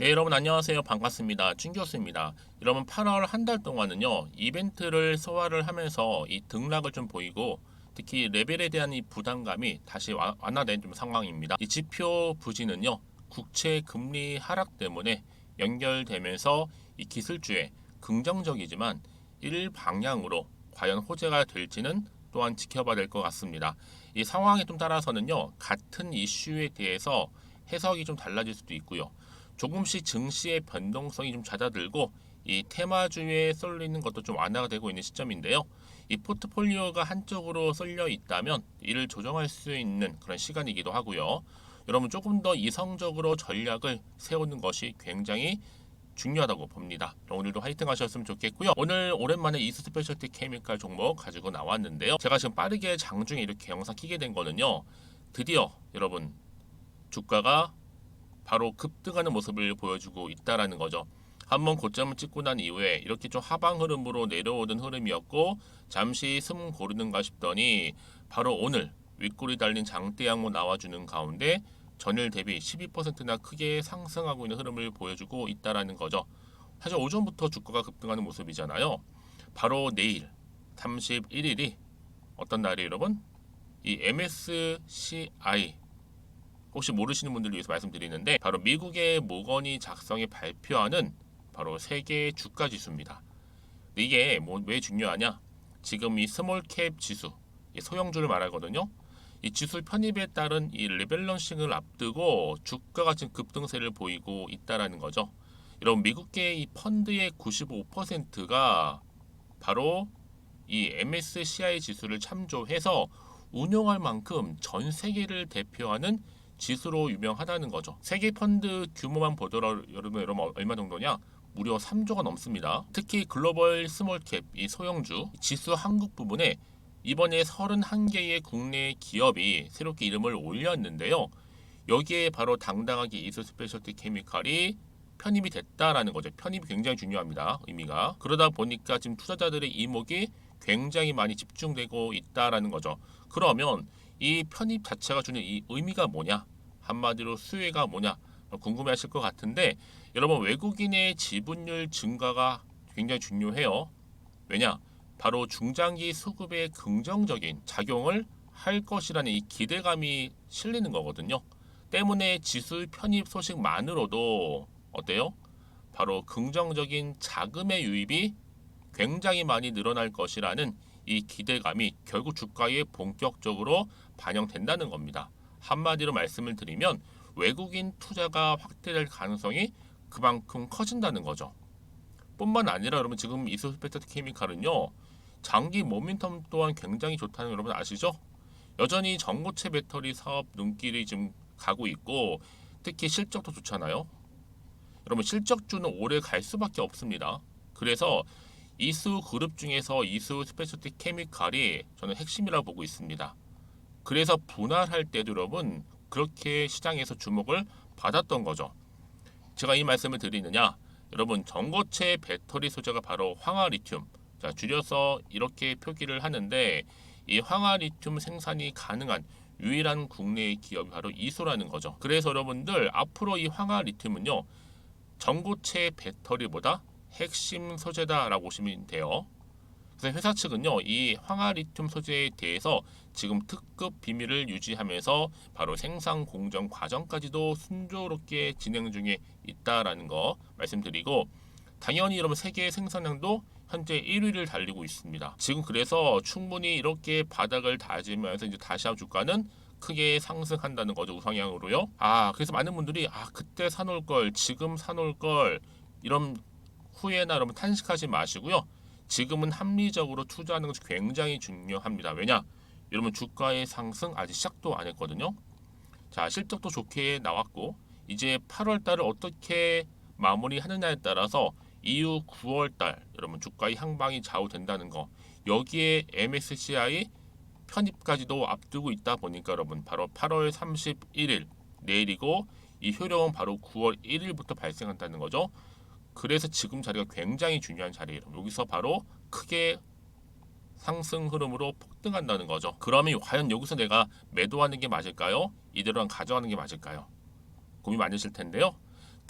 네, 여러분 안녕하세요. 반갑습니다. 춘교수입니다. 여러분 8월 한 달 동안은요, 이벤트를 소화를 하면서 이 등락을 좀 보이고 특히 레벨에 대한 이 부담감이 다시 완화된 좀 상황입니다. 이 지표 부진은요, 국채 금리 하락 때문에 연결되면서 이 기술주에 긍정적이지만 일방향으로 과연 호재가 될지는 또한 지켜봐야 될 것 같습니다. 이 상황에 좀 따라서는요, 같은 이슈에 대해서 해석이 좀 달라질 수도 있고요. 조금씩 증시의 변동성이 좀 잦아들고 이 테마주에 쏠리는 것도 좀 완화가 되고 있는 시점인데요. 이 포트폴리오가 한쪽으로 쏠려 있다면 이를 조정할 수 있는 그런 시간이기도 하고요. 여러분 조금 더 이성적으로 전략을 세우는 것이 굉장히 중요하다고 봅니다. 오늘도 화이팅 하셨으면 좋겠고요. 오늘 오랜만에 이수 스페셜티 케미칼 종목 가지고 나왔는데요. 제가 지금 빠르게 장중에 이렇게 영상 키게 된 거는요. 드디어 여러분 주가가 바로 급등하는 모습을 보여주고 있다라는 거죠. 한번 고점을 찍고 난 이후에 이렇게 좀 하방 흐름으로 내려오던 흐름이었고 잠시 숨 고르는가 싶더니 바로 오늘 윗골이 달린 장대 양모 나와주는 가운데 전일 대비 12%나 크게 상승하고 있는 흐름을 보여주고 있다라는 거죠. 사실 오전부터 주가가 급등하는 모습이잖아요. 바로 내일 31일이 어떤 날이에요, 여러분? 이 MSCI 혹시 모르시는 분들을 위해서 말씀드리는데 바로 미국의 모건이 작성해 발표하는 바로 세계 주가 지수입니다. 이게 왜 중요하냐? 지금 이 스몰캡 지수, 이 소형주를 말하거든요. 이 지수 편입에 따른 이 리밸런싱을 앞두고 주가가 지금 급등세를 보이고 있다라는 거죠. 여러분 미국계 이 펀드의 95%가 바로 이 MSCI 지수를 참조해서 운용할 만큼 전 세계를 대표하는 지수로 유명하다는 거죠. 세계 펀드 규모만 보더라도 여러분 얼마 정도냐? 무려 3조가 넘습니다. 특히 글로벌 스몰캡 이 소형주 지수 한국 부분에 이번에 31개의 국내 기업이 새롭게 이름을 올렸는데요. 여기에 바로 당당하게 이수 스페셜티 케미칼이 편입이 됐다라는 거죠. 편입이 굉장히 중요합니다. 의미가. 그러다 보니까 지금 투자자들의 이목이 굉장히 많이 집중되고 있다라는 거죠. 그러면 이 편입 자체가 주는 이 의미가 뭐냐? 한마디로 수혜가 뭐냐? 궁금해하실 것 같은데 여러분 외국인의 지분율 증가가 굉장히 중요해요. 왜냐? 바로 중장기 수급에 긍정적인 작용을 할 것이라는 이 기대감이 실리는 거거든요. 때문에 지수 편입 소식만으로도 어때요? 바로 긍정적인 자금의 유입이 굉장히 많이 늘어날 것이라는 이 기대감이 결국 주가에 본격적으로 반영된다는 겁니다. 한마디로 말씀을 드리면 외국인 투자가 확대될 가능성이 그만큼 커진다는 거죠. 뿐만 아니라 여러분 지금 이소스페트 케미칼은요. 장기 모멘텀 또한 굉장히 좋다는 여러분 아시죠? 여전히 전고체 배터리 사업 눈길이 지금 가고 있고 특히 실적도 좋잖아요. 여러분 실적주는 오래 갈 수밖에 없습니다. 그래서 이수 그룹 중에서 이수 스페셜티 케미칼이 저는 핵심이라고 보고 있습니다. 그래서 분할할 때도 여러분 그렇게 시장에서 주목을 받았던 거죠. 제가 이 말씀을 드리느냐? 여러분 전고체 배터리 소재가 바로 황화리튬. 자, 줄여서 이렇게 표기를 하는데 이 황화리튬 생산이 가능한 유일한 국내의 기업이 바로 이수라는 거죠. 그래서 여러분들 앞으로 이 황화리튬은요. 전고체 배터리보다 핵심 소재다라고 보시면 돼요. 그래서 회사 측은요, 이 황화리튬 소재에 대해서 지금 특급 비밀을 유지하면서 바로 생산 공정 과정까지도 순조롭게 진행 중에 있다라는 거 말씀드리고, 당연히 여러분 세계 생산량도 현재 1위를 달리고 있습니다. 지금 그래서 충분히 이렇게 바닥을 다지면서 이제 다시 한번 주가는 크게 상승한다는 거죠. 우상향으로요. 그래서 많은 분들이 그때 사놓을 걸, 지금 사놓을 걸 이런 후회나 여러분 탄식하지 마시고요. 지금은 합리적으로 투자하는 것이 굉장히 중요합니다. 왜냐? 여러분 주가의 상승 아직 시작도 안 했거든요. 자, 실적도 좋게 나왔고 이제 8월 달을 어떻게 마무리하느냐에 따라서 이후 9월 달 여러분 주가의 향방이 좌우된다는 거. 여기에 MSCI 편입까지도 앞두고 있다 보니까 여러분 바로 8월 31일 내일이고 이 효력은 바로 9월 1일부터 발생한다는 거죠. 그래서 지금 자리가 굉장히 중요한 자리예요. 여기서 바로 크게 상승 흐름으로 폭등한다는 거죠. 그러면 과연 여기서 내가 매도하는 게 맞을까요? 이대로 가져가는 게 맞을까요? 고민 많으실 텐데요.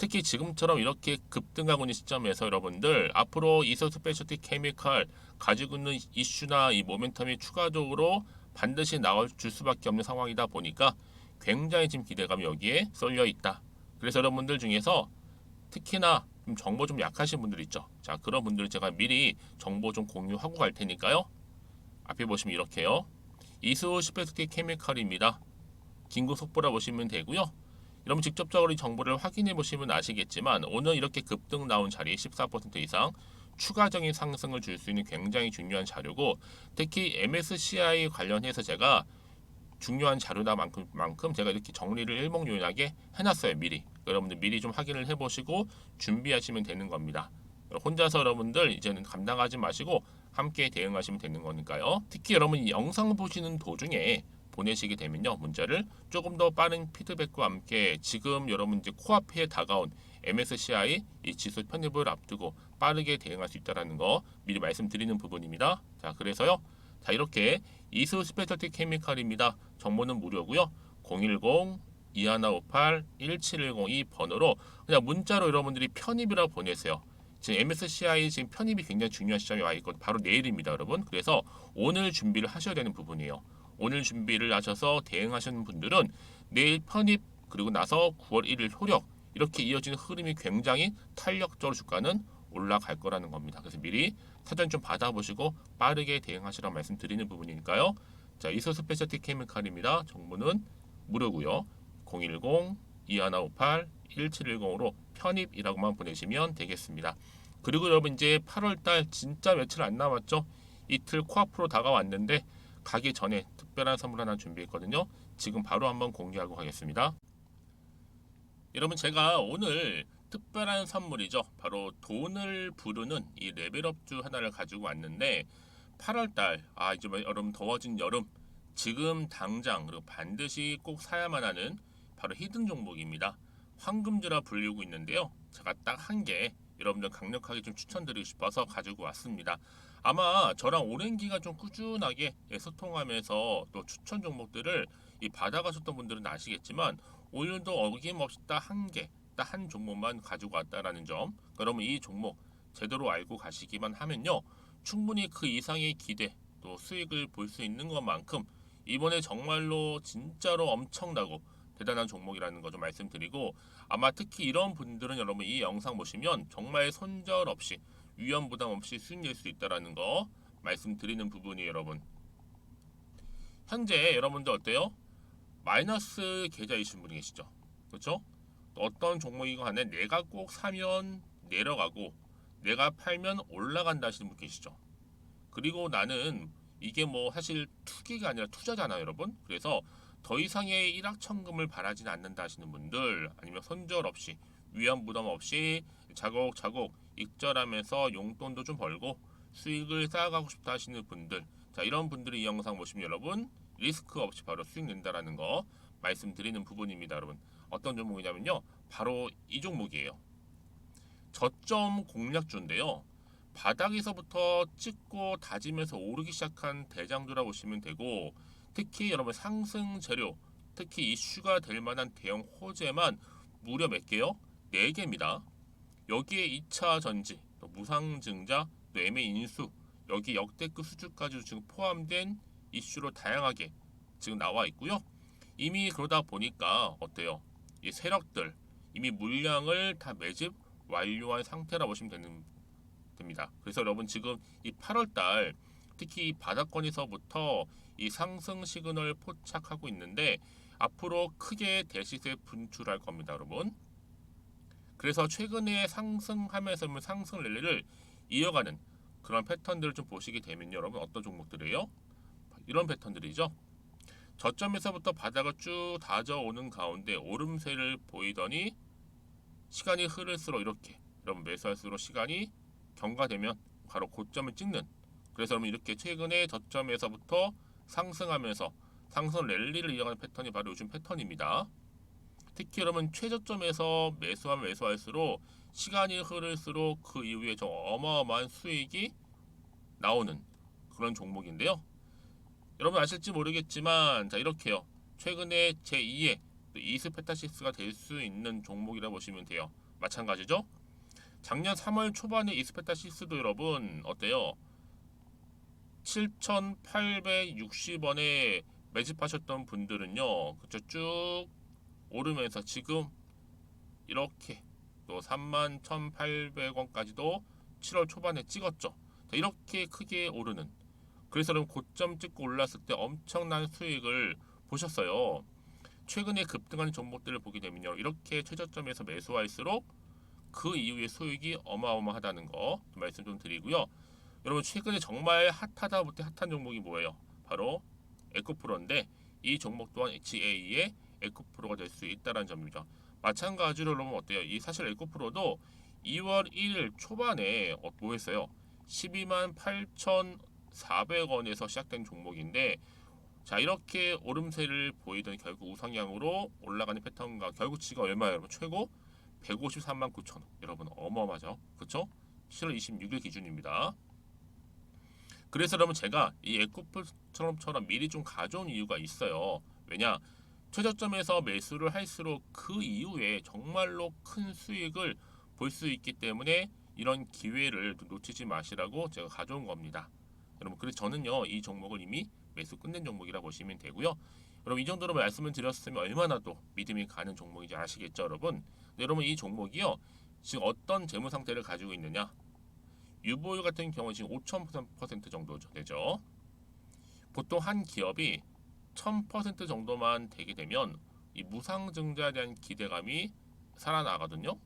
특히 지금처럼 이렇게 급등하고 있는 시점에서 여러분들 앞으로 이서 스페셜티 케미칼 가지고 있는 이슈나 이 모멘텀이 추가적으로 반드시 나올 줄 수밖에 없는 상황이다 보니까 굉장히 지금 기대감이 여기에 쏠려 있다. 그래서 여러분들 중에서 특히나 좀 정보 좀 약하신 분들 있죠. 자, 그런 분들 제가 미리 정보 좀 공유하고 갈 테니까요. 앞에 보시면 이렇게요. 이수 스페셜티 케미칼입니다. 긴급 속보라 보시면 되고요. 여러분 직접적으로 이 정보를 확인해 보시면 아시겠지만 오늘 이렇게 급등 나온 자리 14% 이상 추가적인 상승을 줄 수 있는 굉장히 중요한 자료고, 특히 MSCI 관련해서 제가 중요한 자료다만큼 제가 이렇게 정리를 일목요연하게 해놨어요. 미리 여러분들 미리 좀 확인을 해보시고 준비하시면 되는 겁니다. 혼자서 여러분들 이제는 감당하지 마시고 함께 대응하시면 되는 거니까요. 특히 여러분 이 영상 보시는 도중에 보내시게 되면요, 문자를 조금 더 빠른 피드백과 함께 지금 여러분 이제 코앞에 다가온 MSCI 이 지수 편입을 앞두고 빠르게 대응할 수 있다는 거 미리 말씀드리는 부분입니다. 자, 그래서요. 자, 이렇게 이수 스페셜티 케미칼입니다. 정보는 무료고요. 010-2158-1710 이 번호로 그냥 문자로 여러분들이 편입이라고 보내세요. 지금 MSCI 지금 편입이 굉장히 중요한 시점에 와 있고 바로 내일입니다, 여러분. 그래서 오늘 준비를 하셔야 되는 부분이에요. 오늘 준비를 하셔서 대응하시는 분들은 내일 편입 그리고 나서 9월 1일 효력 이렇게 이어지는 흐름이 굉장히 탄력적으로 주가는 올라갈 거라는 겁니다. 그래서 미리 사전 좀 받아보시고 빠르게 대응하시라고 말씀드리는 부분이니까요. 자, 이소 스페셜티 케미칼입니다. 정보는 무료고요. 010-2158-1710으로 편입이라고만 보내시면 되겠습니다. 그리고 여러분 이제 8월달 진짜 며칠 안 남았죠. 이틀 코앞으로 다가왔는데 가기 전에 특별한 선물 하나 준비했거든요. 지금 바로 한번 공개하고 가겠습니다. 여러분 제가 오늘 특별한 선물이죠. 바로 돈을 부르는 이 레벨업주 하나를 가지고 왔는데 8월달 이제 여러분 더워진 여름 지금 당장 그리고 반드시 꼭 사야만 하는 바로 히든 종목입니다. 황금주라 불리고 있는데요. 제가 딱 한 개 여러분들 강력하게 좀 추천드리고 싶어서 가지고 왔습니다. 아마 저랑 오랜 기간 좀 꾸준하게 소통하면서 또 추천 종목들을 받아가셨던 분들은 아시겠지만 오늘도 어김없이 딱 한 개, 딱 한 종목만 가지고 왔다라는 점. 그러면 이 종목 제대로 알고 가시기만 하면요, 충분히 그 이상의 기대 또 수익을 볼 수 있는 것만큼 이번에 정말로 진짜로 엄청나고 대단한 종목이라는 거 좀 말씀드리고, 아마 특히 이런 분들은 여러분 이 영상 보시면 정말 손절 없이 위험 부담 없이 수익 낼 수 있다라는 거 말씀드리는 부분이 여러분. 현재 여러분들 어때요? 마이너스 계좌이신 분이 계시죠? 그렇죠? 어떤 종목이건 간에 내가 꼭 사면 내려가고 내가 팔면 올라간다 하시는 분 계시죠? 그리고 나는 이게 뭐 사실 투기가 아니라 투자잖아요, 여러분. 그래서 더 이상의 일확천금을 바라진 않는다 하시는 분들, 아니면 손절 없이 위험 부담 없이 자곡자곡 익절하면서 용돈도 좀 벌고 수익을 쌓아가고 싶다 하시는 분들, 자, 이런 분들이 이 영상 보시면 여러분 리스크 없이 바로 수익 낸다라는 거 말씀드리는 부분입니다. 여러분 어떤 종목이냐면요, 바로 이 종목이에요. 저점 공략주인데요, 바닥에서부터 찍고 다지면서 오르기 시작한 대장주라 보시면 되고, 특히 여러분 상승 재료, 특히 이슈가 될 만한 대형 호재만 무려 몇 개요? 4개입니다. 여기에 2차 전지, 또 무상증자, 또 MA 인수, 여기 역대급 수주까지 지금 포함된 이슈로 다양하게 지금 나와 있고요. 이미 그러다 보니까 어때요? 이 세력들 이미 물량을 다 매집 완료한 상태라 보시면 됩니다. 그래서 여러분 지금 이 8월달 특히 이 바닥권에서부터 이 상승 시그널 포착하고 있는데 앞으로 크게 대시세 분출할 겁니다, 여러분. 그래서 최근에 상승하면서 상승 랠리를 이어가는 그런 패턴들을 좀 보시게 되면 여러분 어떤 종목들이에요? 이런 패턴들이죠. 저점에서부터 바닥을 쭉 다져오는 가운데 오름세를 보이더니 시간이 흐를수록 이렇게 여러분 매수할수록 시간이 경과되면 바로 고점을 찍는, 그래서 여러분 이렇게 최근에 저점에서부터 상승하면서 상승 랠리를 이어가는 패턴이 바로 요즘 패턴입니다. 특히 여러분 최저점에서 매수하면 매수할수록 시간이 흐를수록 그 이후에 좀 어마어마한 수익이 나오는 그런 종목인데요. 여러분 아실지 모르겠지만 자, 이렇게요. 최근에 제2의 이스페타시스가 될 수 있는 종목이라 보시면 돼요. 마찬가지죠. 작년 3월 초반에 이스페타시스도 여러분 어때요? 7,860원에 매집하셨던 분들은요, 그쵸, 쭉 오르면서 지금 이렇게 또 31,800원까지도 7월 초반에 찍었죠. 자, 이렇게 크게 오르는, 그래서 여러분 고점 찍고 올랐을 때 엄청난 수익을 보셨어요. 최근에 급등하는 종목들을 보게 되면요, 이렇게 최저점에서 매수할수록 그 이후에 수익이 어마어마하다는 거 말씀 좀 드리고요. 여러분 최근에 정말 핫하다 못해 핫한 종목이 뭐예요? 바로 에코프로인데, 이 종목 또한 HA의 에코프로가 될 수 있다는 점이죠. 마찬가지로 여러분 어때요? 이 사실 에코프로도 2월 1일 초반에 뭐 했어요? 12만 8,400원에서 시작된 종목인데, 자 이렇게 오름세를 보이던 결국 우상향으로 올라가는 패턴과 결국 지가 얼마예요 여러분? 최고 153만 9천 원. 여러분 어마어마하죠, 그쵸? 7월 26일 기준입니다. 그래서 여러분 제가 이 에코프처럼 미리 좀 가져온 이유가 있어요. 왜냐, 최저점에서 매수를 할수록 그 이후에 정말로 큰 수익을 볼 수 있기 때문에 이런 기회를 놓치지 마시라고 제가 가져온 겁니다. 여러분 그래서 저는요 이 종목을 이미 매수 끝낸 종목이라 보시면 되고요. 여러분 이 정도로 말씀을 드렸으면 얼마나 또 믿음이 가는 종목인지 아시겠죠 여러분? 네, 여러분 이 종목이요 지금 어떤 재무 상태를 가지고 있느냐, 유보율 같은 경우 지금 5,000% 정도 되죠. 보통 한 기업이 1,000% 정도만 되게 되면 이 무상증자에 대한 기대감이 살아나거든요.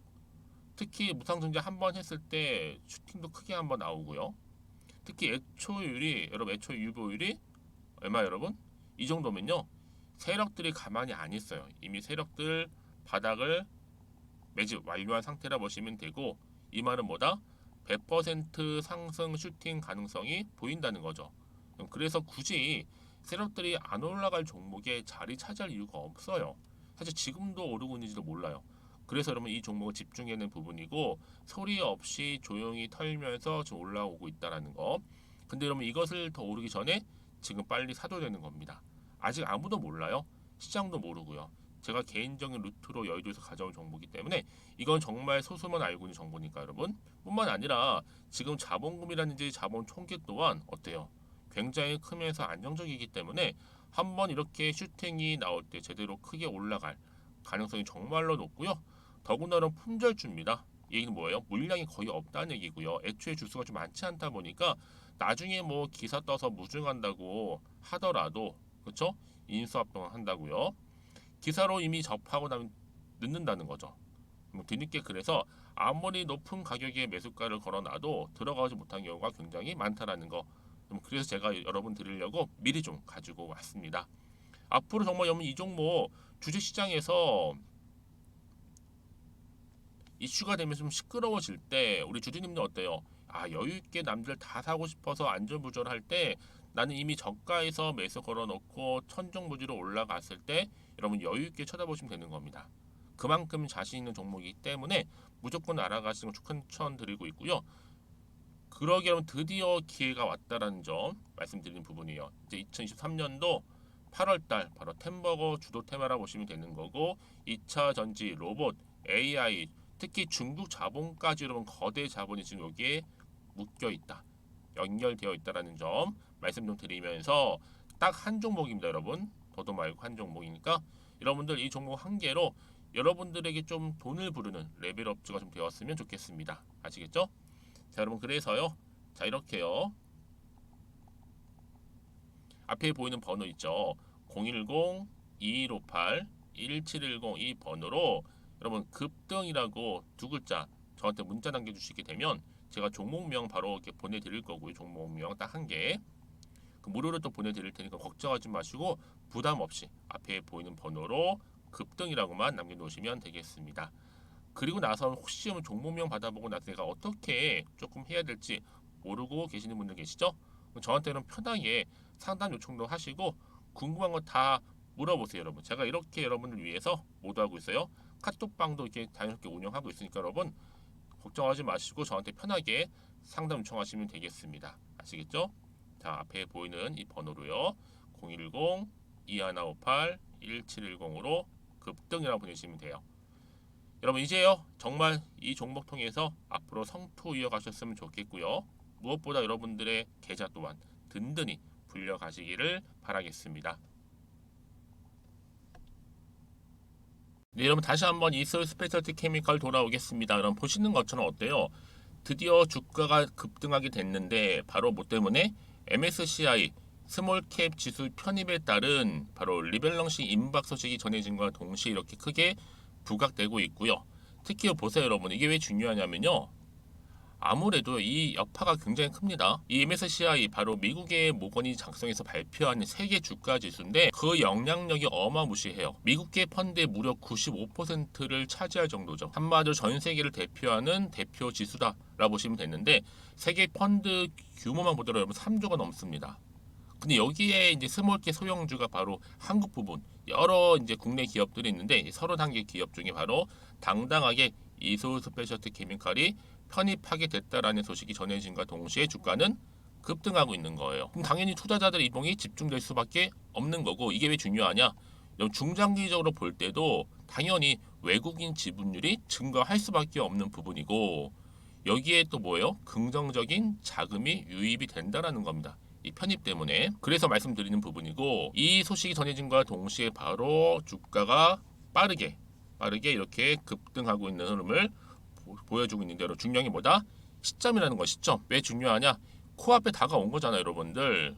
특히 무상증자 한 번 했을 때 슈팅도 크게 한 번 나오고요. 특히 애초율이 여러분 애초 유보율이 얼마 여러분? 이 정도면요 세력들이 가만히 안 있어요. 이미 세력들 바닥을 매집 완료한 상태라 보시면 되고, 이 말은 뭐다? 100% 상승 슈팅 가능성이 보인다는 거죠. 그래서 굳이 세력들이 안 올라갈 종목에 자리 차지할 이유가 없어요. 사실 지금도 오르고 있는지도 몰라요. 그래서 여러분 이 종목을 집중해야 하는 부분이고, 소리 없이 조용히 털면서 지금 올라오고 있다는 거. 근데 여러분 이것을 더 오르기 전에 지금 빨리 사도 되는 겁니다. 아직 아무도 몰라요. 시장도 모르고요. 제가 개인적인 루트로 여의도에서 가져온 정보이기 때문에 이건 정말 소수만 알고 있는 정보니까 여러분, 뿐만 아니라 지금 자본금이라든지 자본 총계 또한 어때요? 굉장히 크면서 안정적이기 때문에 한번 이렇게 슈팅이 나올 때 제대로 크게 올라갈 가능성이 정말로 높고요. 더군다나 품절주입니다. 이 얘기는 뭐예요? 물량이 거의 없다는 얘기고요. 애초에 주수가 좀 많지 않다 보니까 나중에 뭐 기사 떠서 무증한다고 하더라도, 그렇죠? 인수합병 한다고요. 기사로 이미 접하고 나면 늦는다는 거죠. 뒤늦게, 그래서 아무리 높은 가격에 매수가를 걸어놔도 들어가지 못한 경우가 굉장히 많다라는 거. 그래서 제가 여러분 드리려고 미리 좀 가지고 왔습니다. 앞으로 정말 여러분 이 종목 주식시장에서 이슈가 되면 좀 시끄러워질 때 우리 주주님들 어때요? 아 여유 있게 남들 다 사고 싶어서 안전부절할 때 나는 이미 저가에서 매수 걸어놓고 천정부지로 올라갔을 때 여러분 여유 있게 쳐다보시면 되는 겁니다. 그만큼 자신 있는 종목이기 때문에 무조건 알아가시는 걸 추천드리고 있고요. 그러기 여러분 드디어 기회가 왔다라는 점 말씀드리는 부분이에요. 이제 2023년도 8월달 바로 템버거 주도 테마라 보시면 되는 거고, 2차 전지, 로봇, AI, 특히 중국 자본까지 여러분 거대 자본이 지금 여기에 묶여 있다, 연결되어 있다라는 점 말씀 좀 드리면서 딱 한 종목입니다, 여러분. 더도 말고 한 종목이니까 여러분들 이 종목 한 개로 여러분들에게 좀 돈을 부르는 레벨업주가 좀 되었으면 좋겠습니다. 아시겠죠? 자, 여러분 그래서요. 자, 이렇게요. 앞에 보이는 번호 있죠. 010-2158-1710 이 번호로 여러분 급등이라고 두 글자 저한테 문자 남겨주시게 되면 제가 종목명 바로 이렇게 보내드릴 거고요. 종목명 딱 한 개. 그 무료로 또 보내드릴 테니까 걱정하지 마시고 부담 없이 앞에 보이는 번호로 급등이라고만 남겨놓으시면 되겠습니다. 그리고 나서 혹시 종목명 받아보고 나서 내가 어떻게 조금 해야 될지 모르고 계시는 분들 계시죠? 저한테는 편하게 상담 요청도 하시고 궁금한 거 다 물어보세요, 여러분. 제가 이렇게 여러분을 위해서 모두하고 있어요. 카톡방도 이렇게 자연스럽게 운영하고 있으니까 여러분 걱정하지 마시고 저한테 편하게 상담 요청하시면 되겠습니다. 아시겠죠? 자, 앞에 보이는 이 번호로요. 010-2158-1710으로 급등이라고 보내시면 돼요. 여러분 이제요 정말 이 종목 통해서 앞으로 성투 이어가셨으면 좋겠고요. 무엇보다 여러분들의 계좌 또한 든든히 불려가시기를 바라겠습니다. 네, 여러분 다시 한번 이슬 스페셜티 케미칼 돌아오겠습니다. 여러분 보시는 것처럼 어때요? 드디어 주가가 급등하게 됐는데 바로 뭐 때문에 MSCI 스몰캡 지수 편입에 따른 바로 리밸런싱 임박 소식이 전해진과 동시에 이렇게 크게 부각되고 있고요. 특히 보세요 여러분, 이게 왜 중요하냐면요, 아무래도 이 여파가 굉장히 큽니다. 이 MSCI 바로 미국의 모건이 작성해서 발표한 세계 주가 지수인데 그 영향력이 어마무시해요. 미국계 펀드의 무려 95%를 차지할 정도죠. 한마디로 전 세계를 대표하는 대표 지수다라고 보시면 되는데 세계 펀드 규모만 보더라도 여러분 3조가 넘습니다. 근데 여기에 이제 스몰캡 소형주가 바로 한국 부분 여러 이제 국내 기업들이 있는데 31개 기업 중에 바로 당당하게 이소 스페셜티 케미칼이 편입하게 됐다라는 소식이 전해진과 동시에 주가는 급등하고 있는 거예요. 그럼 당연히 투자자들 이동이 집중될 수밖에 없는 거고, 이게 왜 중요하냐? 중장기적으로 볼 때도 당연히 외국인 지분율이 증가할 수밖에 없는 부분이고, 여기에 또 뭐예요? 긍정적인 자금이 유입이 된다라는 겁니다. 이 편입 때문에. 그래서 말씀드리는 부분이고, 이 소식이 전해진과 동시에 바로 주가가 빠르게 이렇게 급등하고 있는 흐름을 보여주고 있는 대로 중요한 게 뭐다? 시점이라는 거. 시점. 왜 중요하냐? 코앞에 다가온 거잖아요, 여러분들.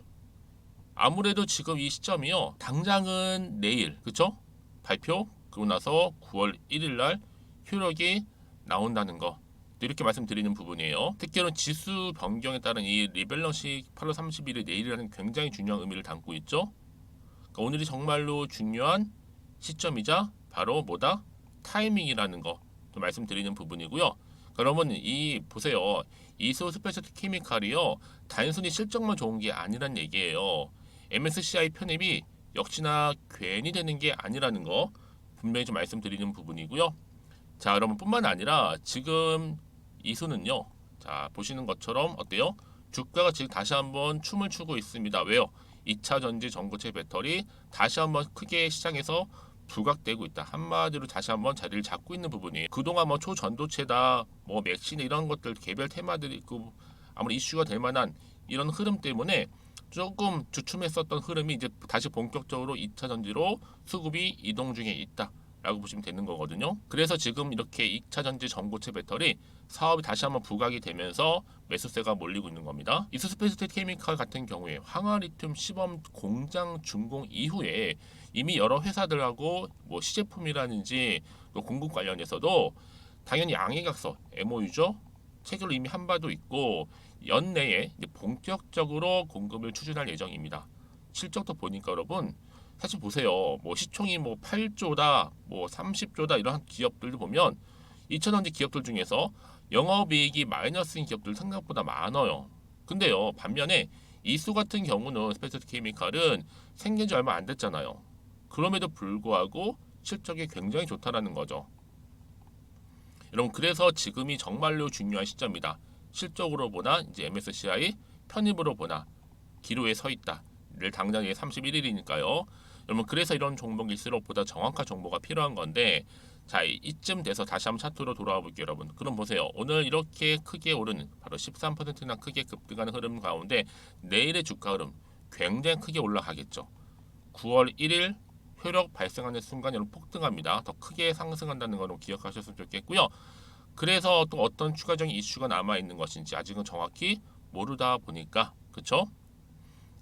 아무래도 지금 이 시점이요, 당장은 내일, 그쵸? 발표 그러고 나서 9월 1일 날 효력이 나온다는 거, 이렇게 말씀드리는 부분이에요. 특히는 지수 변경에 따른 이 리밸런싱 8월 30일이 내일이라는 굉장히 중요한 의미를 담고 있죠. 그러니까 오늘이 정말로 중요한 시점이자 바로 뭐다? 타이밍이라는 거 말씀드리는 부분이고요. 그러면 이 보세요, 이소 스페셜티 케미칼이요 단순히 실적만 좋은 게 아니란 얘기예요. MSCI 편입이 역시나 괜히 되는 게 아니라는 거 분명히 좀 말씀드리는 부분이고요. 자, 여러분 뿐만 아니라 지금 이소는요, 자 보시는 것처럼 어때요? 주가가 지금 다시 한번 춤을 추고 있습니다. 왜요? 2차 전지 전고체 배터리 다시 한번 크게 시장에서 부각되고 있다. 한마디로 다시 한번 자리를 잡고 있는 부분이에요. 그동안 뭐 초전도체다, 뭐 맥시나 이런 것들 개별 테마들이 있고 아무리 이슈가 될 만한 이런 흐름 때문에 조금 주춤했었던 흐름이 이제 다시 본격적으로 2차 전지로 수급이 이동 중에 있다 라고 보시면 되는 거거든요. 그래서 지금 이렇게 2차 전지 전고체 배터리 사업이 다시 한번 부각이 되면서 매수세가 몰리고 있는 겁니다. 이스스페이스 케미칼 같은 경우에 황화리튬 시범 공장 준공 이후에 이미 여러 회사들하고 뭐 시제품이라든지 또 공급 관련해서도 당연히 양해각서 MOU죠. 체결을 이미 한 바도 있고 연내에 이제 본격적으로 공급을 추진할 예정입니다. 실적도 보니까 여러분 사실 보세요. 뭐 시총이 뭐 8조다, 뭐 30조다 이런 기업들도 보면 2천원지 기업들 중에서 영업이익이 마이너스인 기업들 생각보다 많아요. 근데요, 반면에 이수 같은 경우는 스페셜티 케미칼은 생긴 지 얼마 안 됐잖아요. 그럼에도 불구하고 실적이 굉장히 좋다라는 거죠. 여러분 그래서 지금이 정말로 중요한 시점이다. 실적으로 보나 이제 MSCI 편입으로 보나 기로에 서 있다. 를 당장 31일이니까요. 여러분 그래서 이런 종목일수록 보다 정확한 정보가 필요한 건데, 자 이쯤 돼서 다시 한번 차트로 돌아와 볼게요 여러분. 그럼 보세요, 오늘 이렇게 크게 오르는 바로 13%나 크게 급등하는 흐름 가운데 내일의 주가 흐름 굉장히 크게 올라가겠죠. 9월 1일 효력 발생하는 순간 여러분 폭등합니다. 더 크게 상승한다는 거로 기억하셨으면 좋겠고요. 그래서 또 어떤 추가적인 이슈가 남아 있는 것인지 아직은 정확히 모르다 보니까, 그쵸?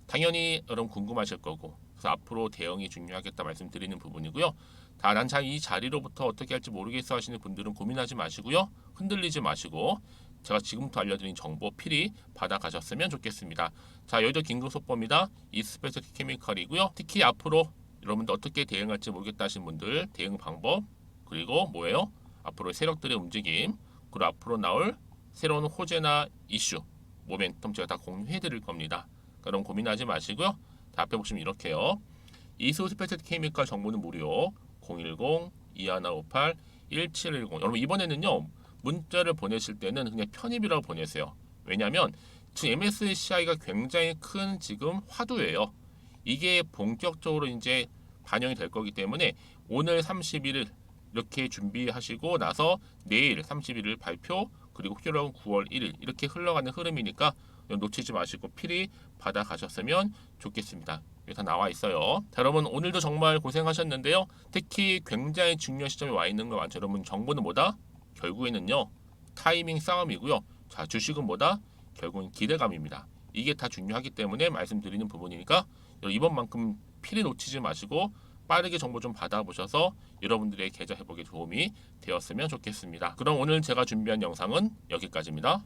당연히 여러분 궁금하실 거고, 그래서 앞으로 대응이 중요하겠다 말씀드리는 부분이고요. 난 이 자리로부터 어떻게 할지 모르겠어 하시는 분들은 고민하지 마시고요. 흔들리지 마시고 제가 지금부터 알려드린 정보 필히 받아가셨으면 좋겠습니다. 자, 여기도 긴급속보입니다. 이 스페셜티 케미칼이고요. 특히 앞으로 여러분들 어떻게 대응할지 모르겠다 하신 분들 대응 방법, 그리고 뭐예요? 앞으로 세력들의 움직임, 그리고 앞으로 나올 새로운 호재나 이슈, 모멘텀 제가 다 공유해 드릴 겁니다. 그럼 고민하지 마시고요. 다 앞에 보시면 이렇게요. 이수 스페셜티 케미칼 정보는 무료 010-2158-1710. 여러분 이번에는요, 문자를 보내실 때는 그냥 편입이라고 보내세요. 왜냐하면 지금 MSCI가 굉장히 큰 지금 화두예요. 이게 본격적으로 이제 반영이 될 거기 때문에 오늘 31일 이렇게 준비하시고 나서 내일 30일 발표 그리고 휴일은 9월 1일 이렇게 흘러가는 흐름이니까 놓치지 마시고 필히 받아가셨으면 좋겠습니다. 여기 다 나와 있어요. 자, 여러분 오늘도 정말 고생하셨는데요. 특히 굉장히 중요한 시점에 와 있는 거 많죠. 여러분 정보는 뭐다? 결국에는요 타이밍 싸움이고요. 자, 주식은 뭐다? 결국은 기대감입니다. 이게 다 중요하기 때문에 말씀드리는 부분이니까 이번만큼 필히 놓치지 마시고 빠르게 정보 좀 받아보셔서 여러분들의 계좌 회복에 도움이 되었으면 좋겠습니다. 그럼 오늘 제가 준비한 영상은 여기까지입니다.